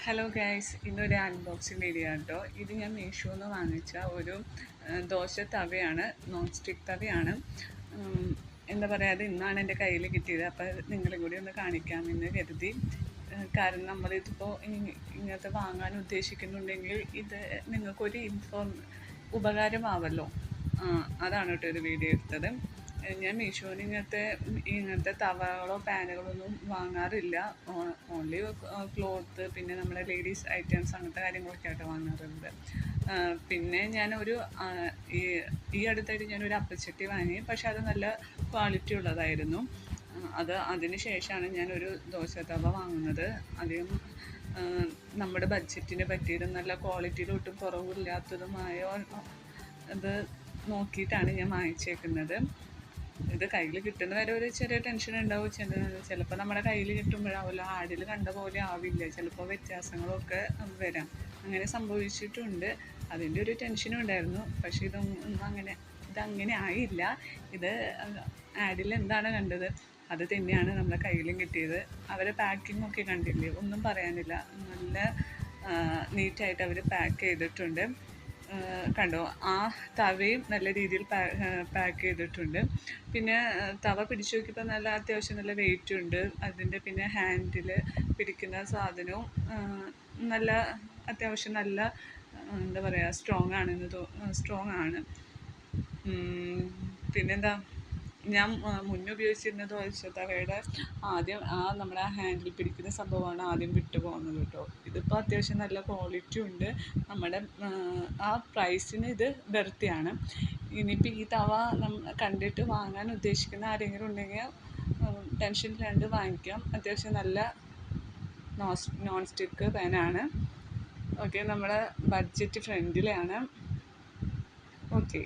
Hello guys, ഇന്നൊരു unboxing video കേട്ടോ. ഇത് ഞാൻ മീഷോയിൽ നിന്ന് വാങ്ങിച്ച ഒരു ദോശ തവയാണ്, നോൺ സ്റ്റിക്ക് തവയാണ്. എന്താ പറയുക, അത് ഇന്നാണ് എൻ്റെ കയ്യിൽ കിട്ടിയത്. അപ്പോൾ നിങ്ങളും കൂടി ഒന്ന് കാണിക്കാമെന്ന് കരുതി. കാരണം നമ്മളിതിപ്പോൾ ഇങ്ങനത്തെ വാങ്ങാൻ ഉദ്ദേശിക്കുന്നുണ്ടെങ്കിൽ ഇത് നിങ്ങൾക്കൊരു ഉപകാരമാവല്ലോ. അതാണ് കേട്ടോ ഒരു വീഡിയോ എടുത്തത്. ഞാൻ മീഷോയിൽ ഇങ്ങനത്തെ തവകളോ പാനുകളോ ഒന്നും വാങ്ങാറില്ല. ഓൺലി ക്ലോത്ത്, പിന്നെ നമ്മുടെ ലേഡീസ് ഐറ്റംസ്, അങ്ങനത്തെ കാര്യങ്ങളൊക്കെ ആയിട്ട് വാങ്ങാറുണ്ട്. പിന്നെ ഞാനൊരു ഈ അടുത്തായിട്ട് ഞാനൊരു അപ്പച്ചട്ടി വാങ്ങി. പക്ഷെ അത് നല്ല ക്വാളിറ്റി ഉള്ളതായിരുന്നു. അതിന് ശേഷമാണ് ഞാനൊരു ദോശ തവ വാങ്ങുന്നത്. അധികം നമ്മുടെ ബഡ്ജറ്റിന് പറ്റിയതും നല്ല ക്വാളിറ്റിയിൽ ഒട്ടും കുറവില്ലാത്തതുമായ അത് നോക്കിയിട്ടാണ് ഞാൻ വാങ്ങിച്ചേക്കുന്നത്. ഇത് കയ്യിൽ കിട്ടുന്ന വരെ ഒരു ചെറിയ ടെൻഷൻ ഉണ്ടാവും. ചിലപ്പോൾ നമ്മുടെ കയ്യിൽ കിട്ടുമ്പോഴാവില്ല, ആടിൽ കണ്ട പോലെ ആവില്ല, ചിലപ്പോൾ വ്യത്യാസങ്ങളൊക്കെ വരാം. അങ്ങനെ സംഭവിച്ചിട്ടുണ്ട്. അതിൻ്റെ ഒരു ടെൻഷനും ഉണ്ടായിരുന്നു. പക്ഷേ ഇതങ്ങനെ ആയില്ല. ഇത് ആഡിൽ എന്താണ് കണ്ടത് അത് തന്നെയാണ് നമ്മുടെ കയ്യിലും കിട്ടിയത്. അവരെ പാക്കിംഗ് ഒക്കെ കണ്ടില്ലേ, ഒന്നും പറയാനില്ല. നല്ല നീറ്റായിട്ട് അവർ പാക്ക് ചെയ്തിട്ടുണ്ട്. കണ്ടോ, ആ തവയും നല്ല രീതിയിൽ പാക്ക് ചെയ്തിട്ടുണ്ട്. പിന്നെ തവ പിടിച്ചു നോക്കിയപ്പോൾ അത്യാവശ്യം നല്ല വെയിറ്റ് ഉണ്ട്. അതിൻ്റെ പിന്നെ ഹാൻഡിൽ പിടിക്കുന്ന സാധനവും അത്യാവശ്യം നല്ല എന്താ പറയുക, സ്ട്രോങ് ആണ്. പിന്നെന്താ, ഞാൻ മുന്നേ ഉപയോഗിച്ചിരുന്ന ദോശ തവയുടെ ആദ്യം നമ്മുടെ ഹാൻഡിൽ പിടിക്കുന്ന സംഭവമാണ് ആദ്യം വിട്ടു പോകുന്നത് കേട്ടോ. ഇതിപ്പോൾ അത്യാവശ്യം നല്ല ക്വാളിറ്റി ഉണ്ട്. നമ്മുടെ ആ പ്രൈസിന് ഇത് വെറുതെയാണ്. ഇനിയിപ്പോൾ ഈ തവ കണ്ടിട്ട് വാങ്ങാൻ ഉദ്ദേശിക്കുന്ന ആരെങ്കിലും ഉണ്ടെങ്കിൽ ടെൻഷൻ ഇല്ലാണ്ട് വാങ്ങിക്കാം. അത്യാവശ്യം നല്ല നോൺ സ്റ്റിക്ക് പാനാണ്. ഓക്കെ, നമ്മുടെ ബഡ്ജറ്റ് ഫ്രണ്ട്ലിയാണ്. ഓക്കെ.